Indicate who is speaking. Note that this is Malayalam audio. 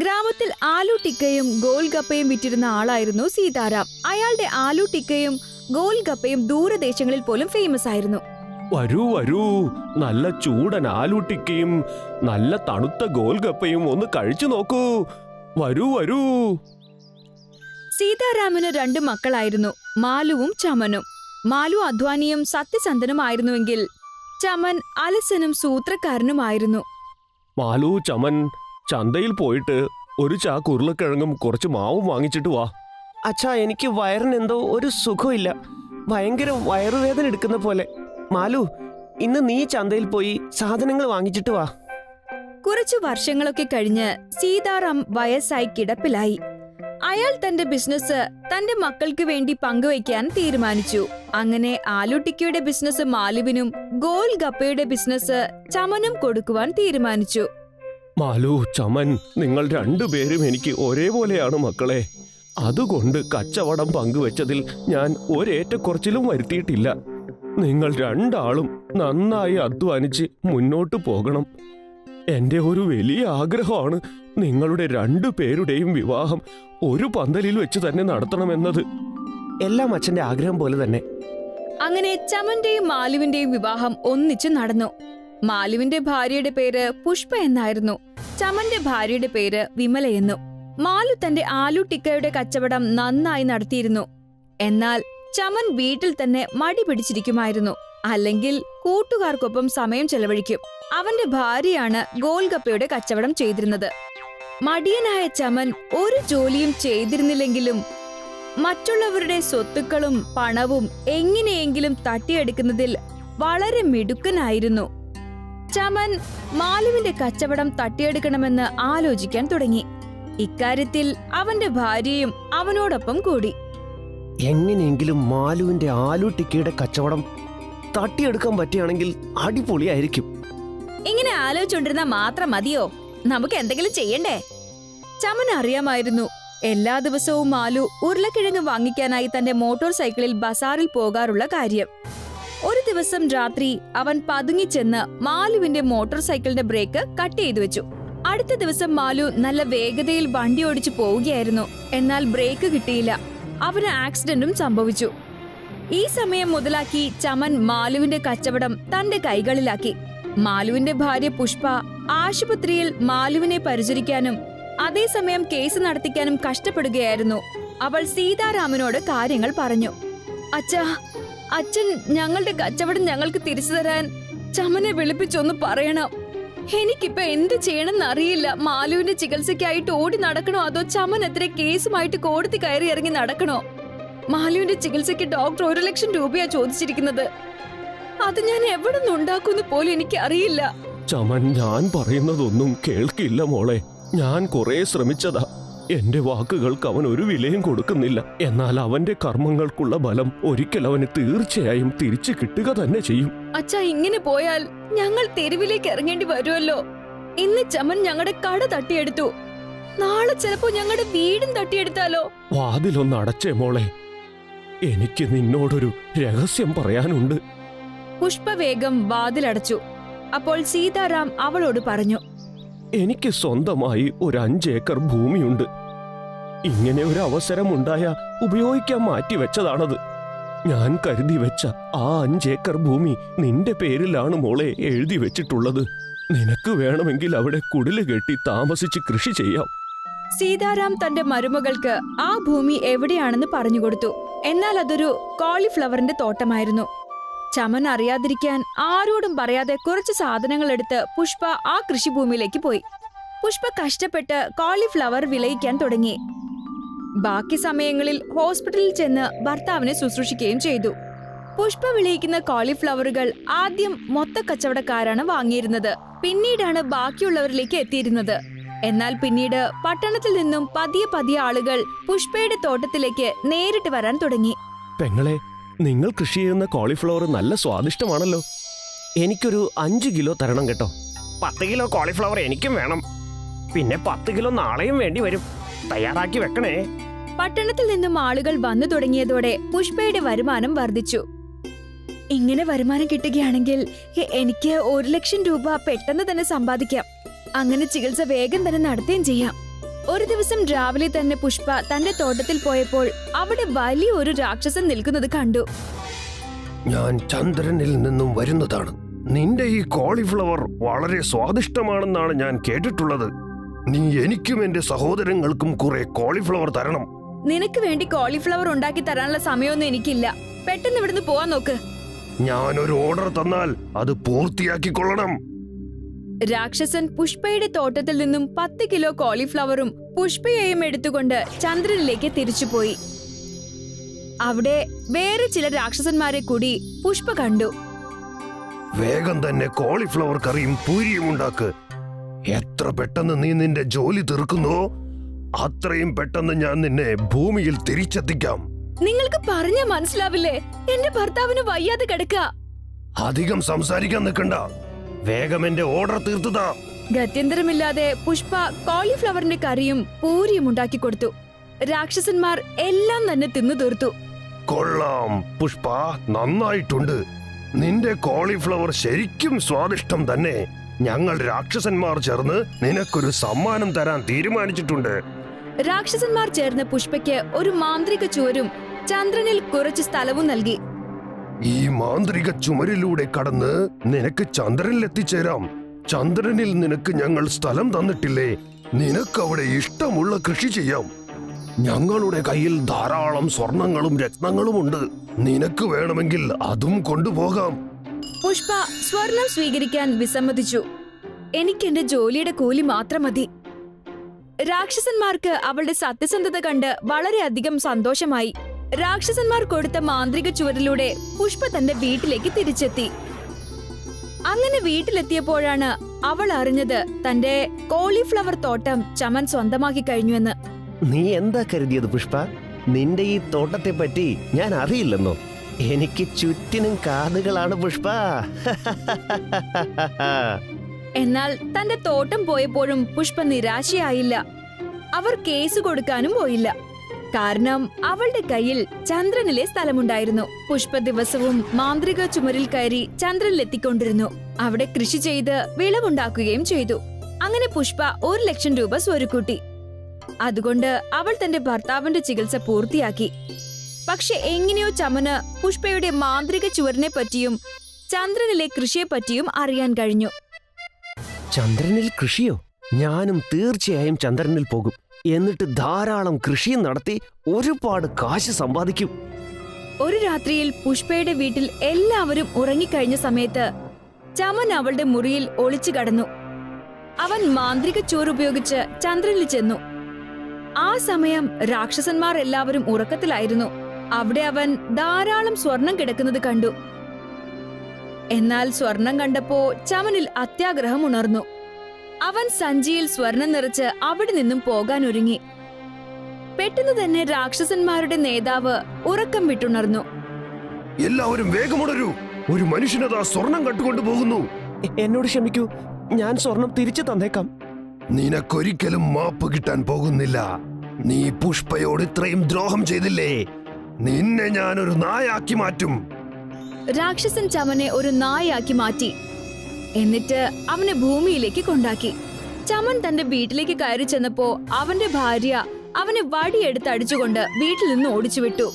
Speaker 1: ഗ്രാമത്തിൽ ആലു ടിക്കയും ഗോൽഗപ്പയും വിറ്റിരുന്ന ആളായിരുന്നു സീതാറാം. അയാളുടെ ആലു ടിക്കയും ഗോൽഗപ്പയും ദൂരദേശങ്ങളിൽ പോലും ഫേമസ് ആയിരുന്നു.
Speaker 2: വരൂ വരൂ, നല്ല ചൂടൻ ആലു ടിക്കയും നല്ല തണുത്ത ഗോൽഗപ്പയും ഒന്ന് കഴിച്ചു നോക്കൂ. വരൂ വരൂ.
Speaker 1: സീതാറാമിന് 2 മക്കളായിരുന്നു, മാലുവും ചമനും. മാലു അധ്വാനിയും സത്യസന്ധനുമായിരുന്നുവെങ്കിൽ ചമൻ അലസനും സൂത്രക്കാരനുമായിരുന്നു.
Speaker 2: മാലു, ചമൻ, ചന്തയിൽ പോയിട്ട് ഒരു ചാക്ക് ഉരുളക്കിഴങ്ങും കുറച്ച് മാവും വാങ്ങിച്ചിട്ട് വാ.
Speaker 3: അച്ഛാ, എനിക്ക് വയറിനെന്തോ ഒരു സുഖമില്ല, ഭയങ്കര വയറുവേദന എടുക്കുന്ന പോലെ. മാലു, ഇന്ന് നീ ചന്തയിൽ പോയി സാധനങ്ങൾ വാങ്ങിച്ചിട്ട് വാ.
Speaker 1: കുറച്ചു വർഷങ്ങളൊക്കെ കഴിഞ്ഞ് സീതാറാം വയസ്സായി കിടപ്പിലായി. അയാൾ തന്റെ ബിസിനസ് തന്റെ മക്കൾക്ക് വേണ്ടി പങ്കുവയ്ക്കാൻ തീരുമാനിച്ചു. അങ്ങനെ ആലു ടിക്കയുടെ ബിസിനസ് മാലുവിനും ഗോൽഗപ്പയുടെ ബിസിനസ് ചമനും കൊടുക്കുവാൻ തീരുമാനിച്ചു.
Speaker 2: മാലു, ചമൻ, നിങ്ങൾ രണ്ടുപേരും എനിക്ക് ഒരേപോലെയാണ് മക്കളെ. അതുകൊണ്ട് കച്ചവടം പങ്കുവെച്ചതിൽ ഞാൻ ഒരേറ്റക്കുറച്ചിലും വരുത്തിയിട്ടില്ല. നിങ്ങൾ രണ്ടാളും നന്നായി അധ്വാനിച്ച് മുന്നോട്ടു പോകണം. എന്റെ ഒരു വലിയ ആഗ്രഹമാണ് നിങ്ങളുടെ 2 പേരുടെയും വിവാഹം ഒരു പന്തലിൽ വെച്ച് തന്നെ നടത്തണമെന്നത്.
Speaker 3: എല്ലാം അച്ഛന്റെ ആഗ്രഹം പോലെ തന്നെ.
Speaker 1: അങ്ങനെ ചമന്റെയും മാലുവിന്റെയും വിവാഹം ഒന്നിച്ചു നടന്നു. മാലുവിന്റെ ഭാര്യയുടെ പേര് പുഷ്പ എന്നായിരുന്നു. ചമന്റെ ഭാര്യയുടെ പേര് വിമലയെന്നും. മാലു തന്റെ ആലു ടിക്കയുടെ കച്ചവടം നന്നായി നടത്തിയിരുന്നു. എന്നാൽ ചമൻ വീട്ടിൽ തന്നെ മടി പിടിച്ചിരിക്കുമായിരുന്നു. അല്ലെങ്കിൽ കൂട്ടുകാർക്കൊപ്പം സമയം ചെലവഴിക്കും. അവന്റെ ഭാര്യയാണ് ഗോൽഗപ്പയുടെ കച്ചവടം ചെയ്തിരുന്നത്. മടിയനായ ചമൻ ഒരു ജോലിയും ചെയ്തിരുന്നില്ലെങ്കിലും മറ്റുള്ളവരുടെ സ്വത്തുക്കളും പണവും എങ്ങനെയെങ്കിലും തട്ടിയെടുക്കുന്നതിൽ വളരെ മിടുക്കനായിരുന്നു. ചമൻ മാലുവിന്റെ കച്ചവടം തട്ടിയെടുക്കണമെന്ന് ആലോചിക്കാൻ തുടങ്ങി. ഇക്കാര്യത്തിൽ അവന്റെ ഭാര്യയും അവനോടൊപ്പം കൂടി.
Speaker 3: എങ്ങനെയെങ്കിലും മാലുവിന്റെ ആലു ടിക്കയുടെ കച്ചവടം തട്ടിയെടുക്കാൻ പറ്റുകയാണെങ്കിൽ അടിപൊളിയായിരിക്കും.
Speaker 1: ഇങ്ങനെ ആലോചിച്ചോണ്ടിരുന്ന മാത്രം മതിയോ? നമുക്ക് എന്തെങ്കിലും ചെയ്യണ്ടേ? ചമൻ അറിയാമായിരുന്നു എല്ലാ ദിവസവും മാലു ഉരുളക്കിഴങ്ങ് വാങ്ങിക്കാനായി തന്റെ മോട്ടോർ സൈക്കിളിൽ ബസാറിൽ പോകാറുള്ള കാര്യം. ഒരു ദിവസം രാത്രി അവൻ പതുങ്ങിച്ചെന്ന് മാലുവിന്റെ മോട്ടോർ സൈക്കിളിന്റെ ബ്രേക്ക് കട്ട് ചെയ്തു വെച്ചു. അടുത്ത ദിവസം മാലു നല്ല വേഗതയിൽ വണ്ടി ഓടിച്ചു പോവുകയായിരുന്നു. എന്നാൽ ബ്രേക്ക് കിട്ടിയില്ല. അവന് ആക്സിഡന്റും സംഭവിച്ചു. ഈ സമയം മുതലാക്കി ചമൻ മാലുവിന്റെ കച്ചവടം തന്റെ കൈകളിലാക്കി. മാലുവിന്റെ ഭാര്യ പുഷ്പ ആശുപത്രിയിൽ മാലുവിനെ പരിചരിക്കാനും അതേസമയം കേസ് നടത്തിക്കാനും കഷ്ടപ്പെടുകയായിരുന്നു. അവൾ സീതാറാമനോട് കാര്യങ്ങൾ പറഞ്ഞു. അച്ഛാ, അച്ഛൻ ഞങ്ങളുടെ കച്ചവടം ഞങ്ങൾക്ക് തിരിച്ചു തരാൻ ചമനെ വിളിപ്പിച്ചൊന്ന് പറയണം. എനിക്കിപ്പോ എന്ത് ചെയ്യണമെന്ന് അറിയില്ല. മാലുവിന്റെ ചികിത്സയ്ക്കായിട്ട് ഓടി നടക്കണോ അതോ ചമൻ എത്ര കേസുമായിട്ട് കോടതി കയറി ഇറങ്ങി നടക്കണോ? മാലുവിന്റെ ചികിത്സയ്ക്ക് ഡോക്ടർ 1 ലക്ഷം രൂപയാ ചോദിച്ചിരിക്കുന്നത്. അത് ഞാൻ എവിടെ നിന്നുണ്ടാക്കുമെന്ന് പോലും എനിക്ക് അറിയില്ല.
Speaker 2: ചമൻ, ഞാൻ പറയുന്നതൊന്നും കേൾക്കില്ല മോളെ. ഞാൻ കുറെ ശ്രമിച്ചതാ. എന്റെ വാക്കുകൾക്ക് അവൻ ഒരു വിലയും കൊടുക്കുന്നില്ല. എന്നാൽ അവന്റെ കർമ്മങ്ങൾക്കുള്ള ബലം ഒരിക്കൽ അവന് തീർച്ചയായും തിരിച്ചു കിട്ടുക തന്നെ ചെയ്യും.
Speaker 1: അച്ഛാ, ഇങ്ങനെ പോയാൽ ഞങ്ങൾ തെരുവിലേക്ക് ഇറങ്ങേണ്ടി വരുമല്ലോ. ഇന്ന് ചമൻ ഞങ്ങളുടെ കട തട്ടിയെടുത്തു. നാളെ ചിലപ്പോ ഞങ്ങളുടെ വീടും തട്ടിയെടുത്താലോ?
Speaker 2: വാതിലൊന്ന് അടച്ചേ മോളെ. എനിക്ക് നിന്നോടൊരു രഹസ്യം പറയാനുണ്ട്.
Speaker 1: പുഷ്പ വേഗം വാതിലടച്ചു. അപ്പോൾ സീതാറാം അവളോട് പറഞ്ഞു.
Speaker 2: എനിക്ക് സ്വന്തമായി ഒരു 5 ഏക്കർ ഭൂമിയുണ്ട്. ഇങ്ങനെ ഒരു അവസരം ഉണ്ടായ ഉപയോഗിക്കാൻ മാറ്റിവെച്ചതാണത്. ഞാൻ കരുതി വെച്ച ആ 5 ഏക്കർ ഭൂമി നിന്റെ പേരിലാണ് മോളെ എഴുതി വെച്ചിട്ടുള്ളത്. നിനക്ക് വേണമെങ്കിൽ അവിടെ കുടില് കെട്ടി താമസിച്ച് കൃഷി ചെയ്യാം.
Speaker 1: സീതാറാം തന്റെ മരുമകൾക്ക് ആ ഭൂമി എവിടെയാണെന്ന് പറഞ്ഞുകൊടുത്തു. എന്നാൽ അതൊരു കോളിഫ്ലവറിന്റെ തോട്ടമായിരുന്നു. ചമൻ അറിയാതിരിക്കാൻ ആരോടും പറയാതെ കുറച്ച് സാധനങ്ങൾ എടുത്ത് പുഷ്പ ആ കൃഷിഭൂമിയിലേക്ക് പോയി. പുഷ്പ കഷ്ടപ്പെട്ട് കോളിഫ്ലവർ വിളയിക്കാൻ തുടങ്ങി. ബാക്കി സമയങ്ങളിൽ ഹോസ്പിറ്റലിൽ ചെന്ന് ഭർത്താവിനെ ശുശ്രൂഷിക്കുകയും ചെയ്തു. പുഷ്പ വിളയിക്കുന്ന കോളിഫ്ലവറുകൾ ആദ്യം മൊത്ത കച്ചവടക്കാരാണ് വാങ്ങിയിരുന്നത്. പിന്നീടാണ് ബാക്കിയുള്ളവരിലേക്ക് എത്തിയിരുന്നത്. എന്നാൽ പിന്നീട് പട്ടണത്തിൽ നിന്നും പതിയെ ആളുകൾ പുഷ്പയുടെ തോട്ടത്തിലേക്ക് നേരിട്ട് വരാൻ തുടങ്ങി.
Speaker 2: പെങ്ങളെ, നിങ്ങൾ കൃഷി ചെയ്യുന്ന കോളിഫ്ലവർ നല്ല സ്വാദിഷ്ടമാണല്ലോ.
Speaker 3: എനിക്കൊരു 5 കിലോ തരണം കേട്ടോ. 10 കിലോ കോളിഫ്ലവർ എനിക്കും വേണം. പിന്നെ 10 കിലോ നാളെയും വേണ്ടി വരും. തയ്യാറാക്കി വെക്കണേ.
Speaker 1: പട്ടണത്തിൽ നിന്നും ആളുകൾ വന്നു തുടങ്ങിയതോടെ പുഷ്പയുടെ വരുമാനം വർദ്ധിച്ചു. ഇങ്ങനെ വരുമാനം കിട്ടുകയാണെങ്കിൽ എനിക്ക് 1 ലക്ഷം രൂപ പെട്ടെന്ന് തന്നെ സമ്പാദിക്കാം. അങ്ങനെ ചികിത്സ വേഗം തന്നെ നടത്തുകയും ചെയ്യാം. ഒരു ദിവസം രാവിലെ തന്നെ പുഷ്പ തന്റെ തോട്ടത്തിൽ പോയപ്പോൾ അവിടെ വലിയൊരു രാക്ഷസൻ നിൽക്കുന്നത് കണ്ടു.
Speaker 2: ഞാൻ ചന്ദ്രനിൽ നിന്നും വരുന്നതാണ്. നിന്റെ ഈ കോളിഫ്ലവർ വളരെ സ്വാദിഷ്ടമാണെന്നാണ് ഞാൻ കേട്ടിട്ടുള്ളത്. നീ എനിക്കും എന്റെ സഹോദരങ്ങൾക്കും കുറെ കോളിഫ്ലവർ തരണം.
Speaker 1: നിനക്ക് വേണ്ടി കോളിഫ്ലവർ ഉണ്ടാക്കി തരാനുള്ള സമയമൊന്നും എനിക്കില്ല. പെട്ടെന്ന് ഇവിടുന്ന് പോവാൻ നോക്ക്.
Speaker 2: ഞാനൊരു ഓർഡർ തന്നാൽ അത് പൂർത്തിയാക്കിക്കൊള്ളണം.
Speaker 1: രാക്ഷസൻ പുഷ്പയുടെ തോട്ടത്തിൽ നിന്നും 10 കിലോ കോളിഫ്ലവറും പുഷ്പയെയും എടുത്തുകൊണ്ട് ചന്ദ്രനിലേക്ക് തിരിച്ചുപോയി. അവിടെ വേറെ ചില രാക്ഷസന്മാരെ കൂടി പുഷ്പ കണ്ടു.
Speaker 2: വേഗം തന്നെ കോളിഫ്ലവർ കറിയും പൂരിയും ഉണ്ടാക്ക്. എത്ര പെട്ടെന്ന് നീ നിന്റെ ജോലി തീർക്കുന്നുവോ അത്രയും പെട്ടെന്ന് ഞാൻ നിന്നെ ഭൂമിയിൽ തിരിച്ചെത്തിക്കാം.
Speaker 1: നിങ്ങൾക്ക് പറഞ്ഞാ മനസ്സിലാവില്ലേ? എന്റെ ഭർത്താവിന് വയ്യാതെ കിടക്കുക.
Speaker 2: അധികം സംസാരിക്കാൻ നിൽക്കണ്ട. വേഗം എന്റെ ഓർഡർ തീർത്തതാ.
Speaker 1: ഗത്യന്തരമില്ലാതെ പുഷ്പ കോളിഫ്ലവറിന്റെ കറിയും പൂരിയും ഉണ്ടാക്കി കൊടുത്തു. രാക്ഷസന്മാർ എല്ലാം തന്നെ തിന്നു തീർത്തു.
Speaker 2: കൊള്ളാം പുഷ്പ, നന്നായിട്ടുണ്ട്. നിന്റെ കോളിഫ്ലവർ ശരിക്കും സ്വാദിഷ്ടം തന്നെ. ഞങ്ങൾ രാക്ഷസന്മാർ ചേർന്ന് നിനക്കൊരു സമ്മാനം തരാൻ തീരുമാനിച്ചിട്ടുണ്ട്.
Speaker 1: രാക്ഷസന്മാർ ചേർന്ന് പുഷ്പയ്ക്ക് ഒരു മാന്ത്രിക ചുവരും ചന്ദ്രനിൽ കുറച്ച് സ്ഥലവും നൽകി.
Speaker 2: ഈ മാന്ത്രിക ചുമരിലൂടെ കടന്ന് നിനക്ക് ചന്ദ്രനിൽ എത്തിച്ചേരാം. ചന്ദ്രനിൽ നിനക്ക് ഞങ്ങൾ സ്ഥലം തന്നിട്ടില്ലേ? നിനക്ക് അവിടെ ഇഷ്ടമുള്ള കൃഷി ചെയ്യാം. ഞങ്ങളുടെ കയ്യിൽ ധാരാളം സ്വർണങ്ങളും രത്നങ്ങളുമുണ്ട്. നിനക്ക് വേണമെങ്കിൽ അതും കൊണ്ടുപോകാം.
Speaker 1: പുഷ്പ സ്വർണം സ്വീകരിക്കാൻ വിസമ്മതിച്ചു. എനിക്ക് എന്റെ ജോലിയുടെ കൂലി മാത്രം മതി. രാക്ഷസന്മാർക്ക് അവളുടെ സത്യസന്ധത കണ്ട് വളരെയധികം സന്തോഷമായി. രാക്ഷസന്മാർ കൊടുത്ത മാന്ത്രിക ചുവരിലൂടെ പുഷ്പ തന്റെ വീട്ടിലേക്ക് തിരിച്ചെത്തി. അങ്ങനെ വീട്ടിലെത്തിയപ്പോഴാണ് അവൾ അറിഞ്ഞത് തന്റെ കോളിഫ്ലവർ തോട്ടം ചമൻ സ്വന്തമാക്കി കഴിഞ്ഞുവെന്ന്.
Speaker 3: നീ എന്താ കരുതിയത് പുഷ്പ? നിന്റെ ഈ തോട്ടത്തെ പറ്റി ഞാൻ അറിയില്ലെന്നോ? എനിക്ക് ചുറ്റിനും കാതുകളാണ് പുഷ്പ.
Speaker 1: എന്നാൽ തന്റെ തോട്ടം പോയപ്പോഴും പുഷ്പ നിരാശയായില്ല. അവർ കേസ് കൊടുക്കാനും പോയില്ല. കാരണം അവളുടെ കയ്യിൽ ചന്ദ്രനിലെ സ്ഥലമുണ്ടായിരുന്നു. പുഷ്പ ദിവസവും മാന്ത്രിക ചുമരിൽ കയറി ചന്ദ്രനിലെത്തിക്കൊണ്ടിരുന്നു. അവിടെ കൃഷി ചെയ്ത് വിളവുണ്ടാക്കുകയും ചെയ്തു. അങ്ങനെ പുഷ്പ 1 ലക്ഷം രൂപ സ്വരുക്കൂട്ടി. അതുകൊണ്ട് അവൾ തന്റെ ഭർത്താവിന്റെ ചികിത്സ പൂർത്തിയാക്കി. പക്ഷെ എങ്ങനെയോ ചമന് പുഷ്പയുടെ മാന്ത്രിക ചുവരിനെ പറ്റിയും ചന്ദ്രനിലെ കൃഷിയെ പറ്റിയും അറിയാൻ കഴിഞ്ഞു.
Speaker 3: ചന്ദ്രനിൽ കൃഷിയോ? ഞാനും തീർച്ചയായും ചന്ദ്രനിൽ പോകും. എന്നിട്ട് ധാരാളം കൃഷിയും നടത്തി ഒരുപാട് കാശ് സമ്പാദിക്കും.
Speaker 1: ഒരു രാത്രിയിൽ പുഷ്പയുടെ വീട്ടിൽ എല്ലാവരും ഉറങ്ങിക്കഴിഞ്ഞ സമയത്ത് ചമൻ അവളുടെ മുറിയിൽ ഒളിച്ചു കടന്നു. അവൻ മാന്ത്രിക ചോറ് ഉപയോഗിച്ച് ചന്ദ്രനിൽ ചെന്നു. ആ സമയം രാക്ഷസന്മാർ എല്ലാവരും ഉറക്കത്തിലായിരുന്നു. അവിടെ അവൻ ധാരാളം സ്വർണം കിടക്കുന്നത് കണ്ടു. എന്നാൽ സ്വർണം കണ്ടപ്പോ ചമനിൽ അത്യാഗ്രഹം ഉണർന്നു. അവൻ സഞ്ചിയിൽ സ്വർണം നിറച്ച് അവിടെ നിന്നും പോകാൻ ഒരുങ്ങി. പെട്ടെന്ന് തന്നെ രാക്ഷസന്മാരുടെ നേതാവ് ഉറക്കം വിട്ടുണർന്നു.
Speaker 2: എല്ലാവരും വേഗമുണരൂ, ഒരു മനുഷ്യനതാ സ്വർണം കട്ടുകൊണ്ടു പോകുന്നു.
Speaker 3: എന്നോട് ക്ഷമിക്കൂ, ഞാൻ സ്വർണം തിരിച്ചു തന്നേക്കാം.
Speaker 2: നിനക്കൊരിക്കലും മാപ്പ് കിട്ടാൻ പോകുന്നില്ല. നീ പുഷ്പയോട് ഇത്രയും ദ്രോഹം ചെയ്തില്ലേ? നിന്നെ ഞാനൊരു നായാക്കി മാറ്റും.
Speaker 1: രാക്ഷസൻ ചമനെ ഒരു നായാക്കി മാറ്റി. എന്നിട്ട് അവനെ ഭൂമിയിലേക്ക് കൊണ്ടാക്കി. ചമൻ തന്റെ വീട്ടിലേക്ക് കയറി ചെന്നപ്പോ അവന്റെ ഭാര്യ അവനെ വടിയെടുത്ത് അടിച്ചുകൊണ്ട് വീട്ടിൽ നിന്ന് ഓടിച്ചുവിട്ടു.